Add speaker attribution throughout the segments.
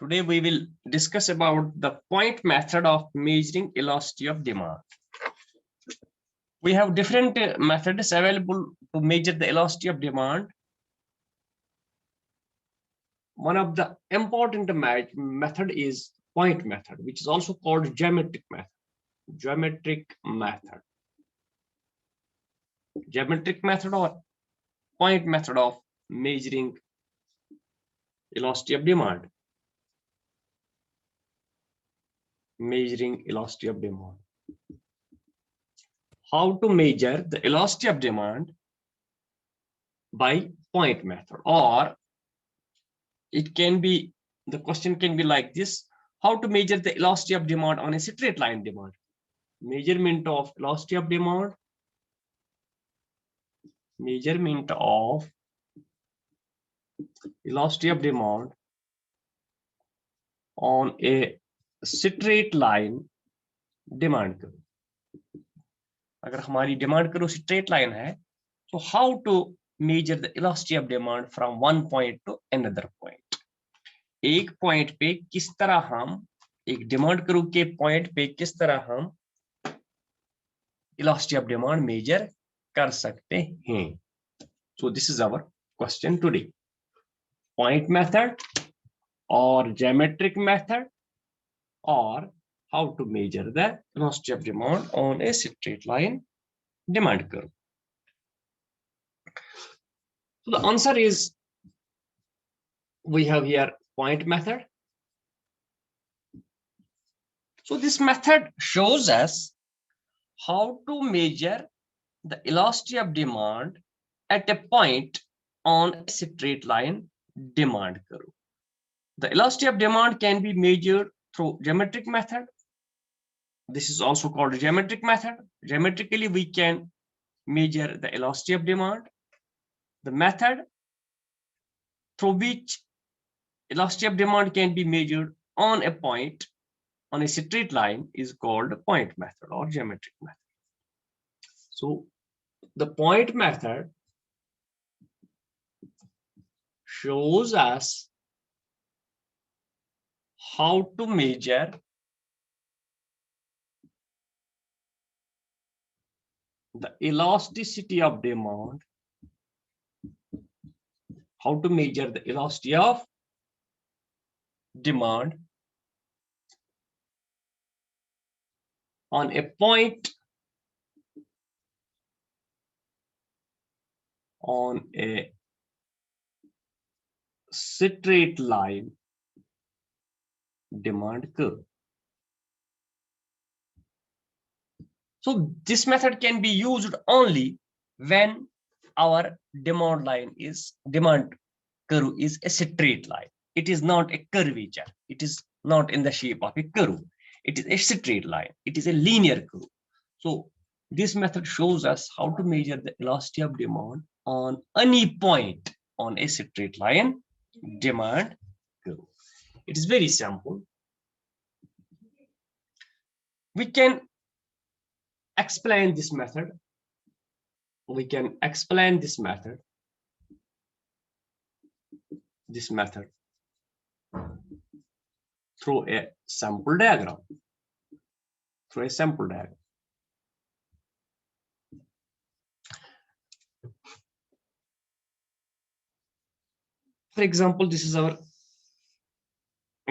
Speaker 1: Today we will discuss about the point method of measuring elasticity of demand. We have different methods available to measure the elasticity of demand. One of the important method is point method, which is also called geometric method. Geometric method. Geometric method or point method of measuring elasticity of demand. Measuring elasticity of demand. How to measure the elasticity of demand by point method, or it can be, the question can be like this: how to measure the elasticity of demand on a straight line demand? Measurement of elasticity of demand, measurement of elasticity of demand on a straight line demand curve. अगर हमारी demand करो straight line है, तो how to measure the elasticity of demand from one point to another point. एक point पे किस तरह हम, एक डिमांड करो के पॉइंट पे किस तरह हम इलास्टिसिटी ऑफ डिमांड मेजर कर सकते हैं. So this is our question today. Point method और geometric method, or how to measure the elasticity of demand on a straight line demand curve. So the answer is, we have here point method. So this method shows us how to measure the elasticity of demand at a point on a straight line demand curve. The elasticity of demand can be measured through geometric method. This is also called geometric method. Geometrically, we can measure the elasticity of demand. The method through which elasticity of demand can be measured on a point on a straight line is called point method or geometric method. So the point method shows us how to measure the elasticity of demand, how to measure the elasticity of demand on a point on a straight line demand curve. So this method can be used only when our demand curve is a straight line. It is not a curvature. It is not in the shape of a curve. It is a straight line. It is a linear curve. So this method shows us how to measure the elasticity of demand on any point on a straight line demand curve. It is very simple. We can explain this method. We can explain this method through a sample diagram. For example, this is our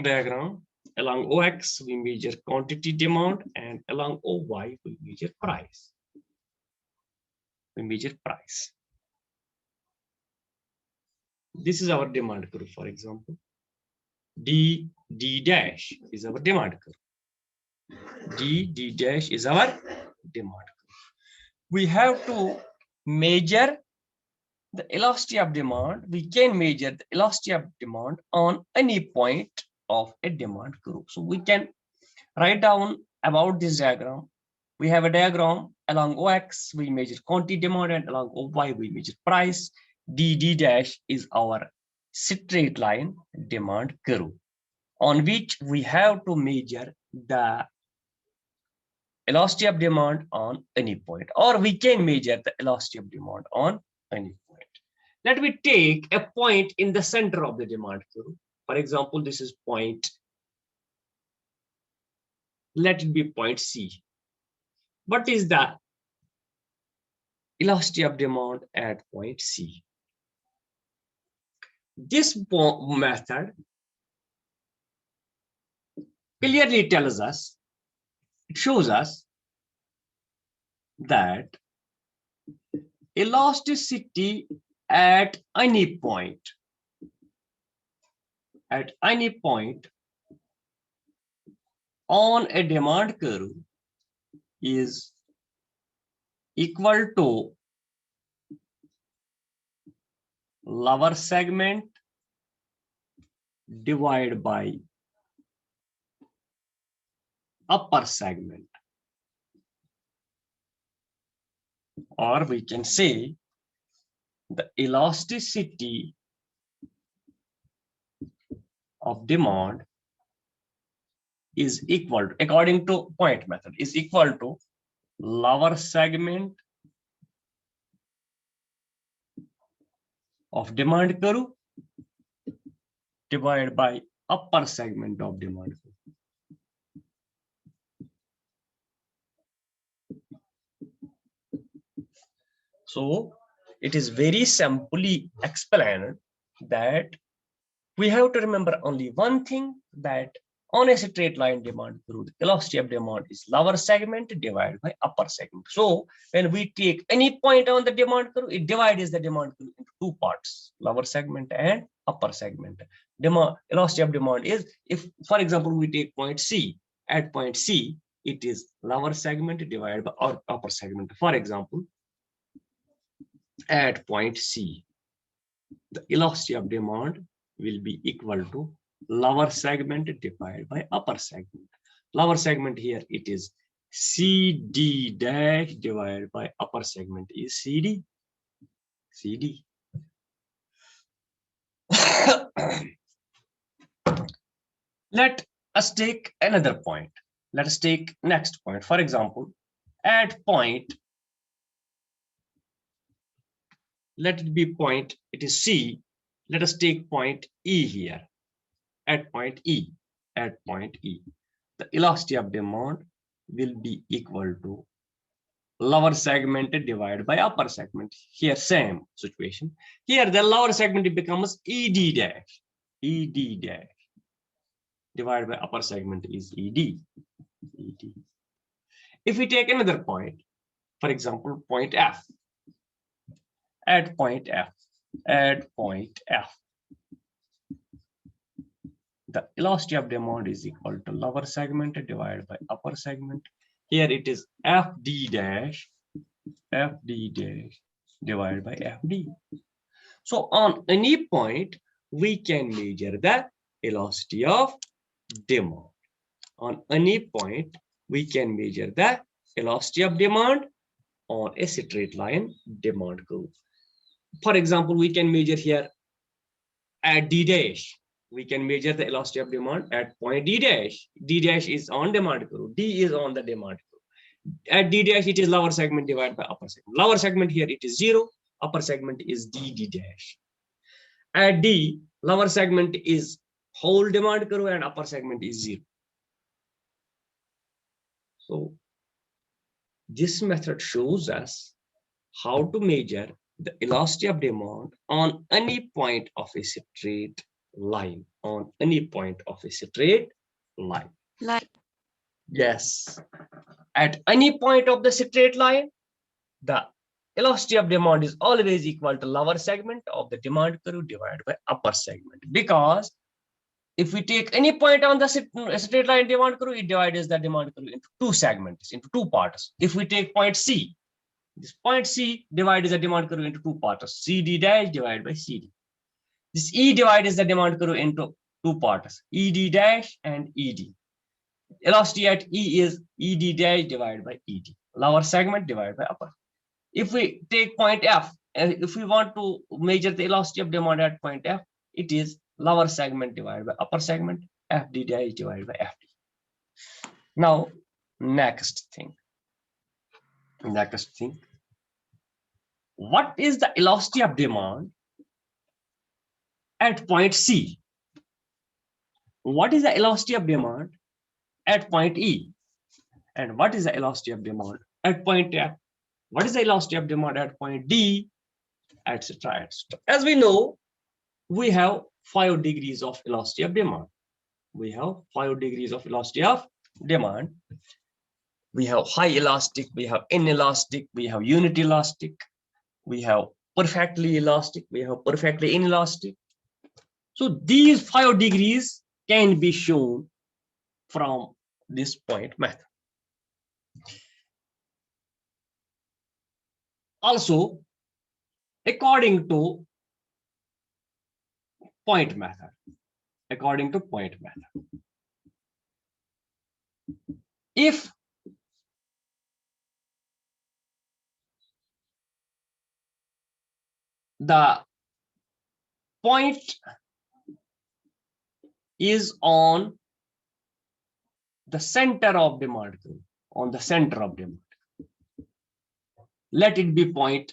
Speaker 1: diagram. Along OX, we measure quantity demand, and along OY, we measure price. This is our demand curve, for example. D dash is our demand curve. D dash is our demand curve. We have to measure the elasticity of demand. We can measure the elasticity of demand on any point of a demand curve. So we can write down about this diagram. We have a diagram. Along OX, we measure quantity demand, and along OY, we measure price. D dash is our straight line demand curve, on which we have to measure the elasticity of demand on any point, or we can measure the elasticity of demand on any point. Let me take a point in the center of the demand curve. For example, this is point. Let it be point C. What is the elasticity of demand at point C? This method clearly tells us, it shows us that elasticity at any point on a demand curve is equal to lower segment divided by upper segment, or we can say the elasticity of demand is equal to, according to point method, is equal to lower segment of demand curve divided by upper segment of demand curve. So it is very simply explained that we have to remember only one thing, that on a straight line demand curve, the elasticity of demand is lower segment divided by upper segment. So when we take any point on the demand curve, it divides the demand curve into two parts, lower segment and upper segment. Elasticity of demand is, if for example we take point C, at point C it is lower segment divided by upper segment. For example, at point C, the elasticity of demand will be equal to lower segment divided by upper segment. Lower segment here it is CD dash divided by upper segment is CD. CD. Let us take another point. Let us take next point. For example, at point, let it be point, it is C. Let us take point E here. At point E, the elasticity of demand will be equal to lower segment divided by upper segment. Here same situation. Here the lower segment becomes ED dash. ED dash divided by upper segment is ED. ED. If we take another point, for example, point F. At point F, the elasticity of demand is equal to lower segment divided by upper segment. Here it is FD dash divided by FD. So on any point, we can measure the elasticity of demand. On any point, we can measure the elasticity of demand on a straight line demand curve. For example, we can measure here at D dash. We can measure the elasticity of demand at point D dash. D dash is on demand curve. D is on the demand curve. At D dash, it is lower segment divided by upper segment. Lower segment here, it is 0. Upper segment is D dash. At D, lower segment is whole demand curve and upper segment is 0. So this method shows us how to measure the elasticity of demand on any point of a straight line. On any point of a straight line. Yes. At any point of the straight line, the elasticity of demand is always equal to lower segment of the demand curve divided by upper segment. Because if we take any point on the straight line demand curve, it divides the demand curve into two segments, into two parts. If we take point C, this point C divides the demand curve into two parts, CD dash divided by CD. This E divides the demand curve into two parts, ED dash and ED. Elasticity at E is ED dash divided by ED, lower segment divided by upper. If we take point F, and if we want to measure the elasticity of demand at point F, it is lower segment divided by upper segment, FD dash divided by FD. Now, next thing. What is the elasticity of demand at point C? what is the elasticity of demand at point E, and what is the elasticity of demand at point F, what is the elasticity of demand at point D, etc. etc. As we know, we have 5 degrees of elasticity of demand. We have 5 degrees of elasticity of demand. We have high elastic, we have inelastic, we have unity elastic, we have perfectly elastic, we have perfectly inelastic. So these 5 degrees can be shown from this point method. Also, according to point method, if the point is on the center of demand curve, on the center of demand, let it be point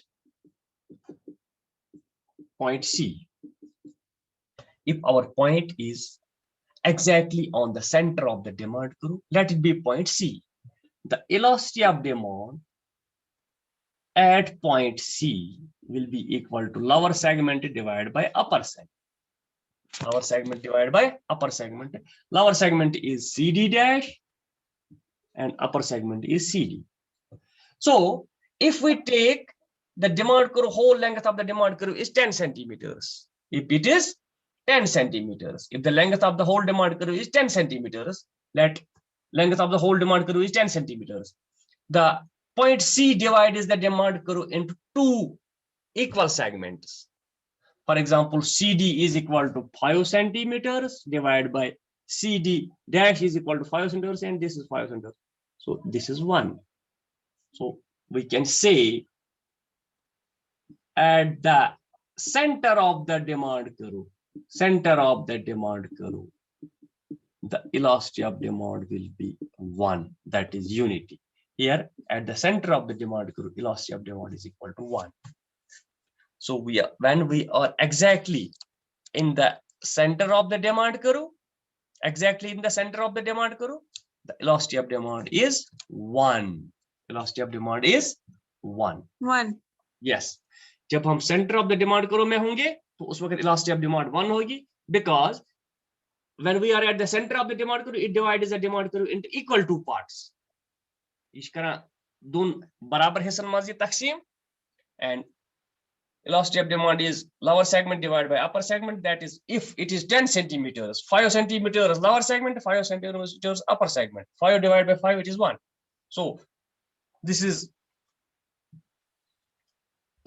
Speaker 1: C. If our point is exactly on the center of the demand curve, let it be point C. The elasticity of demand at point C will be equal to lower segment divided by upper segment. Lower segment divided by upper segment. Lower segment is CD dash and upper segment is CD. So if we take the demand curve, whole length of the demand curve is 10 centimeters. If it is 10 centimeters, if the length of the whole demand curve is 10 centimeters, let length of the whole demand curve is 10 centimeters. The point C divides the demand curve into 2 equal segments. For example, CD is equal to 5 centimeters divided by CD dash is equal to 5 centimeters, and this is 5 centimeters. So this is 1. So we can say at the center of the demand curve, the elasticity of demand will be 1, that is unity. Here at the center of the demand curve, elasticity of demand is equal to 1. So when we are exactly in the center of the demand curve, the elasticity of demand is 1. Elasticity of demand is 1. Yes. जब हम center of the demand curve में होंगे तो उस वक्त elasticity of demand 1 होगी, because when we are at the center of the demand curve, it divides the demand curve into equal 2 parts. इस तरह दोनों बराबर हिस्सों में ये तकसीम, and elasticity of demand is lower segment divided by upper segment. That is, if it is 10 centimeters, 5 centimeters lower segment, 5 centimeters upper segment. 5 divided by 5, it is 1. So this is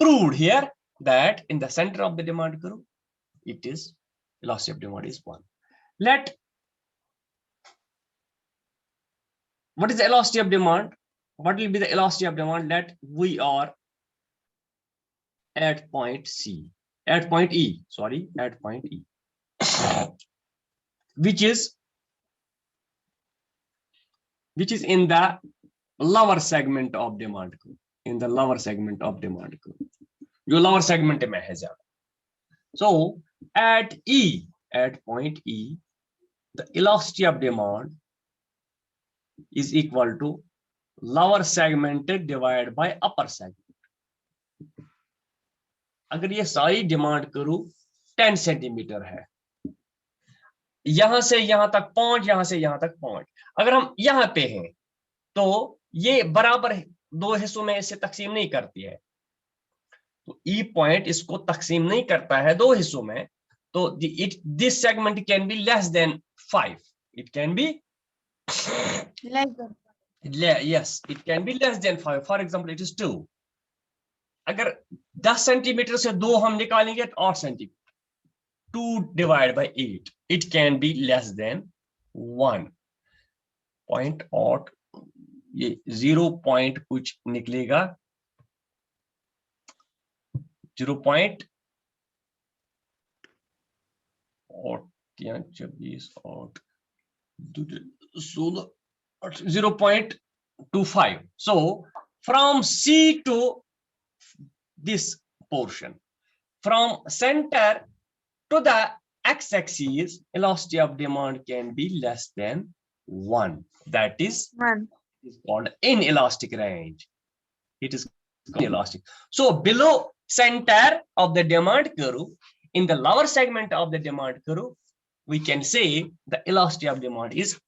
Speaker 1: proved here that in the center of the demand curve, it is elasticity of demand is 1. What is the elasticity of demand? What will be the elasticity of demand that we are at point E, which is in the lower segment of demand curve, जो lower segment में है ज़्यादा. So at point E, the elasticity of demand is equal to lower segment divided by upper segment. अगर ये सारी demand करूं 10 centimetre है, यहां से यहां तक पहुंच, यहां से यहां तक पहुंच, अगर हम यहां पे हैं तो ये बराबर 2 हिस्सों में इसे तकसीम नहीं करती है, तो ई पॉइंट इसको तकसीम नहीं करता है 2 हिस्सों में, तो this segment can be less than 5. It can be yes, it can be less than 5. For example, it is 2. अगर 10 सेंटीमीटर से 2 हम निकालेंगे तो 8 centimetre. 2 divided by 8, it can be less than 1. Point और ये 0 point कुछ निकलेगा, 0 point और 24 और 0.25. So from C to this portion, from center to the x-axis, elasticity of demand can be less than 1. That is called inelastic range. It is inelastic. So below center of the demand curve, in the lower segment of the demand curve, we can say the elasticity of demand is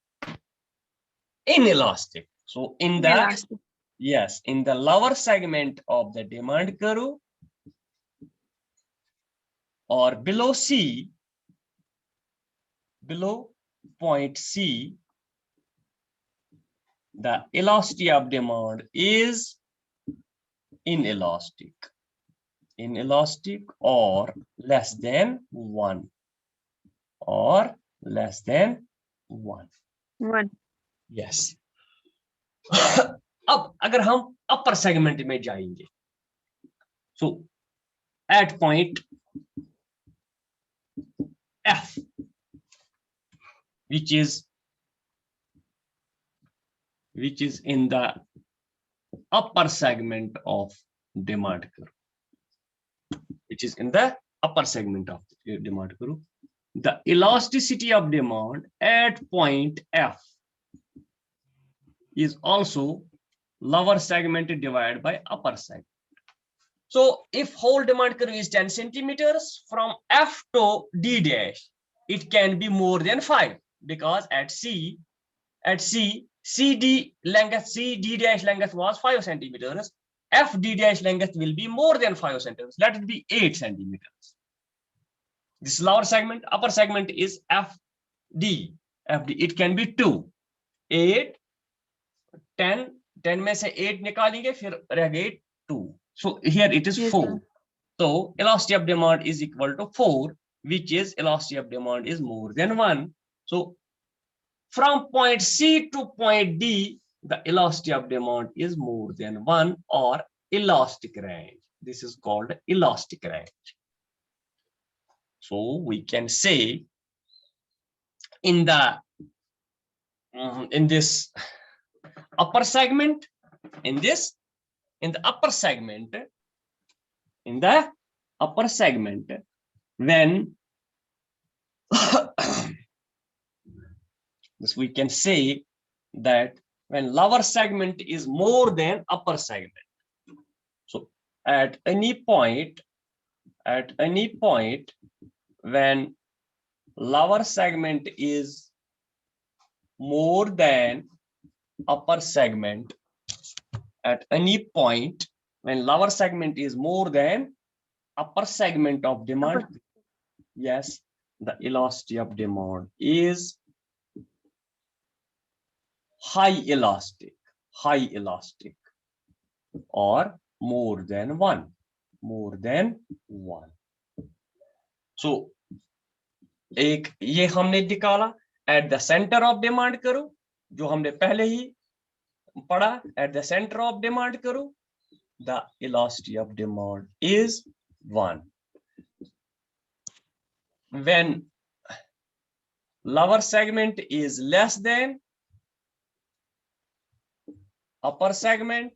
Speaker 1: inelastic. So in the yes, in the lower segment of the demand curve or below C, below point C, the elasticity of demand is inelastic or less than 1 or less than 1. Yes. अब अगर हम upper segment में जाएंगे, so at point F, which is in the upper segment of demand curve, the elasticity of demand at point F is also lower segment divided by upper segment. So if whole demand curve is 10 centimeters from F to D dash, it can be more than 5 because at C, CD length, CD dash length was 5 centimeters. FD dash length will be more than 5 centimeters. Let it be 8 centimeters. This is lower segment. Upper segment is FD. It can be 2, 8, 10. 10 में से 8 निकालेंगे, फिर रह गए 2. So here it is 4. So elasticity of demand is equal to 4, which is elasticity of demand is more than 1. So from point C to point D, the elasticity of demand is more than 1 or elastic range. This is called elastic range. So we can say in this upper segment, in the upper segment, when this we can say that when lower segment is more than upper segment. So at any point when lower segment is more than upper segment, at any point when lower segment is more than upper segment of demand, yes, the elasticity of demand is high elastic or more than 1. So एक ये हमने निकाला at the center of demand करो, जो हमने पहले ही पढ़ा, at the center of demand करो, the elasticity of demand is 1. When lower segment is less than upper segment,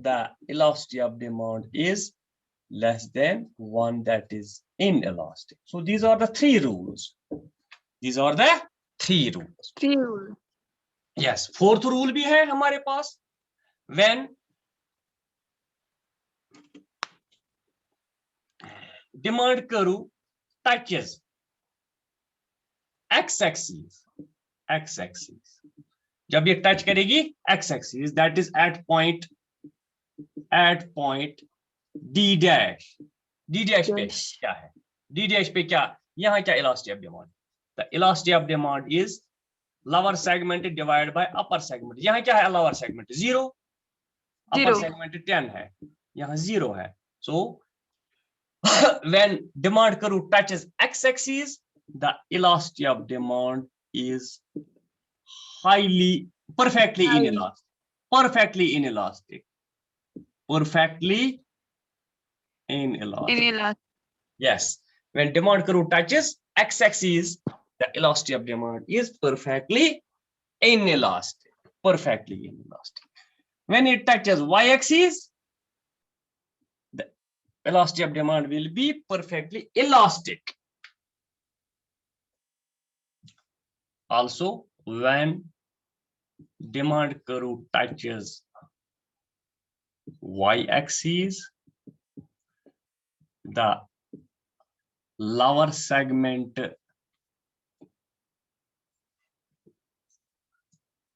Speaker 1: the elasticity of demand is less than 1, that is inelastic. So these are the 3 rules. Yes, 4th rule भी है हमारे पास. When demand curve touches x-axis, जब ये touch करेगी x-axis, that is at point D dash. D dash पे क्या है? D dash पे क्या? यहाँ क्या elasticity of demand? The elasticity of demand is lower segment divided by upper segment. यहाँ क्या है lower segment? 0. Upper segment 10 है. यहाँ 0 है. So when demand curve touches x-axis, the elasticity of demand is perfectly inelastic. Yes, when demand curve touches x-axis, the elasticity of demand is perfectly inelastic. When it touches y-axis, the elasticity of demand will be perfectly elastic. Also, when demand curve touches y-axis, the lower segment,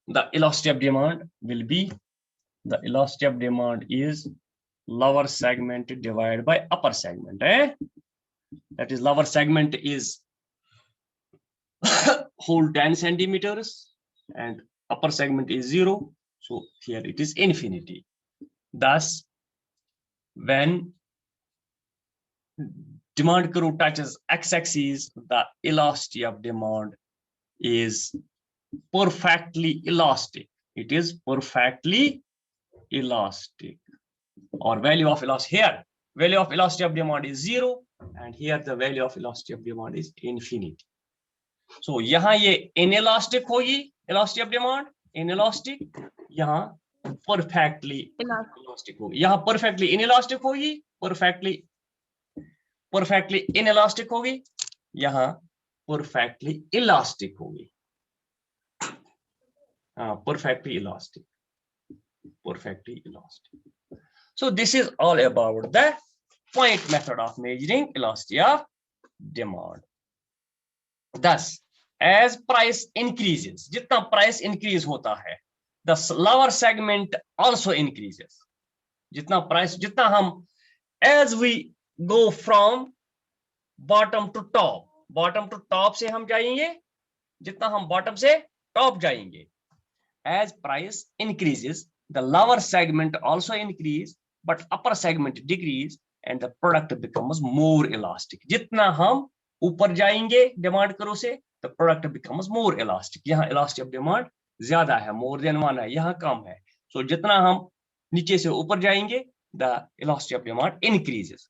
Speaker 1: the elasticity of demand will be, the elasticity of demand is lower segment divided by upper segment. That is, lower segment is whole 10 centimeters and upper segment is 0. So here it is infinity. Thus, when demand curve touches x-axis, the elasticity of demand is perfectly elastic. It is perfectly elastic. Or value of elasticity, here value of elasticity of demand is 0 and here the value of elasticity of demand is infinity. So यहाँ ये inelastic होगी elasticity of demand, inelastic, यहाँ perfectly elastic होगी, यहाँ perfectly inelastic होगी, perfectly inelastic होगी, यहाँ perfectly elastic होगी, perfectly elastic. So this is all about the point method of measuring elasticity of demand. Thus, as price increases, जितना price increase होता है, the lower segment also increases. जितना हम, as we go from bottom to top से हम जाएंगे, जितना हम bottom से top जाएंगे, as price increases, the lower segment also increase, but upper segment decrease, and the product becomes more elastic. जितना हम ऊपर जाएंगे डिमांड करो से, the product becomes more elastic. यहाँ elasticity of demand ज्यादा है, more than 1 है, यहाँ कम है. So जितना हम नीचे से ऊपर जाएंगे, the elasticity of demand increases.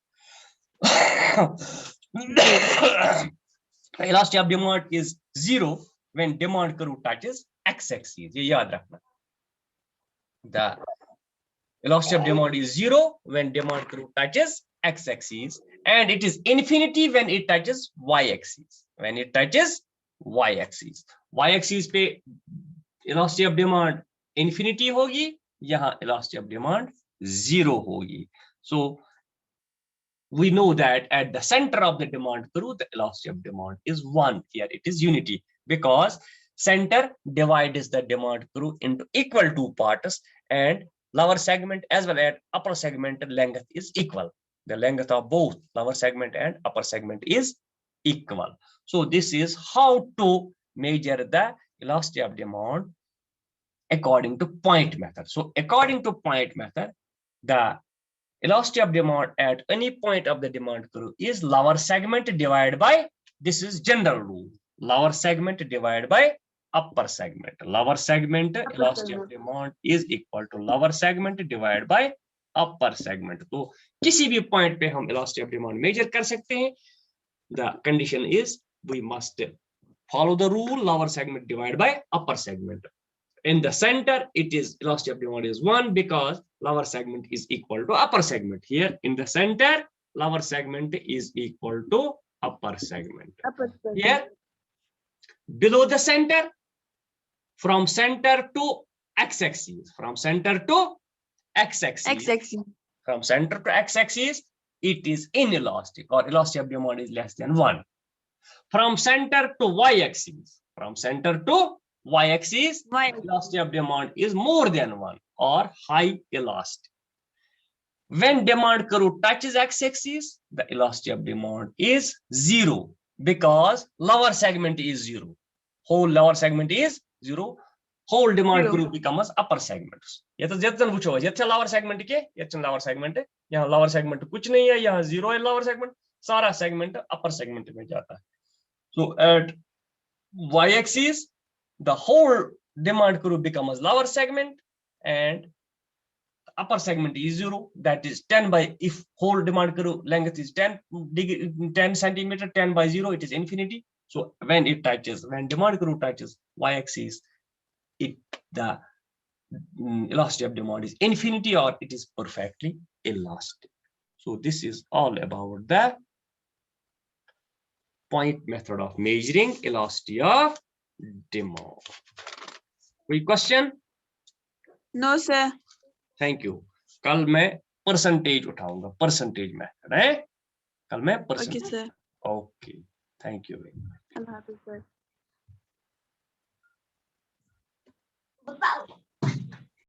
Speaker 1: Elasticity of demand is 0 when demand curve touches x-axis. ये याद रखना. The elasticity of demand is 0 when demand curve touches x-axis, and it is infinity when it touches y-axis. When it touches y-axis, y-axis पे elasticity of demand infinity होगी, यहाँ elasticity of demand 0 होगी. So we know that at the center of the demand curve, the elasticity of demand is 1. Here it is unity, because center divides the demand curve into equal 2 parts, and lower segment as well as upper segment length is equal. The length of both lower segment and upper segment is equal. So this is how to measure the elasticity of demand according to point method. So according to point method, the elasticity of demand at any point of the demand curve is lower segment divided by, this is general rule, lower segment divided by upper segment. Lower segment elasticity of demand is equal to lower segment divided by upper segment. तो किसी भी point पे हम elasticity of demand measure कर सकते हैं. The condition is we must follow the rule lower segment divided by upper segment. In the center, it is elasticity of demand is 1 because lower segment is equal to upper segment. Here in the center, lower segment is equal to upper segment. Here, below the center, from center to x-axis, from center to x-axis, from center to x-axis, it is inelastic, or elasticity of demand is less than 1. From center to y-axis, from center to y-axis, elasticity of demand is more than 1, or high elastic. When demand curve touches x-axis, the elasticity of demand is 0 because lower segment is 0. Whole lower segment is 0. Whole demand curve becomes upper segment. ये तो जितना पूछो, जितना lower segment के, जितना lower segment है, यहाँ lower segment कुछ नहीं है, यहाँ 0 है lower segment, सारा segment upper segment में जाता है. So at y-axis, the whole demand curve becomes lower segment, and upper segment is 0. That is 10 by, if whole demand curve length is 10 centimeter, 10 by 0, it is infinity. So when it touches, when demand curve touches y-axis, the elasticity of demand is infinity, or it is perfectly elastic. So this is all about the point method of measuring elasticity of demand. कोई question?
Speaker 2: No sir.
Speaker 1: Thank you. कल मैं percentage उठाऊंगा, percentage method है कल मैं
Speaker 2: okay
Speaker 1: percentage.
Speaker 2: Sir.
Speaker 1: Okay, thank you very much.
Speaker 2: अल्लाह हाफिज sir.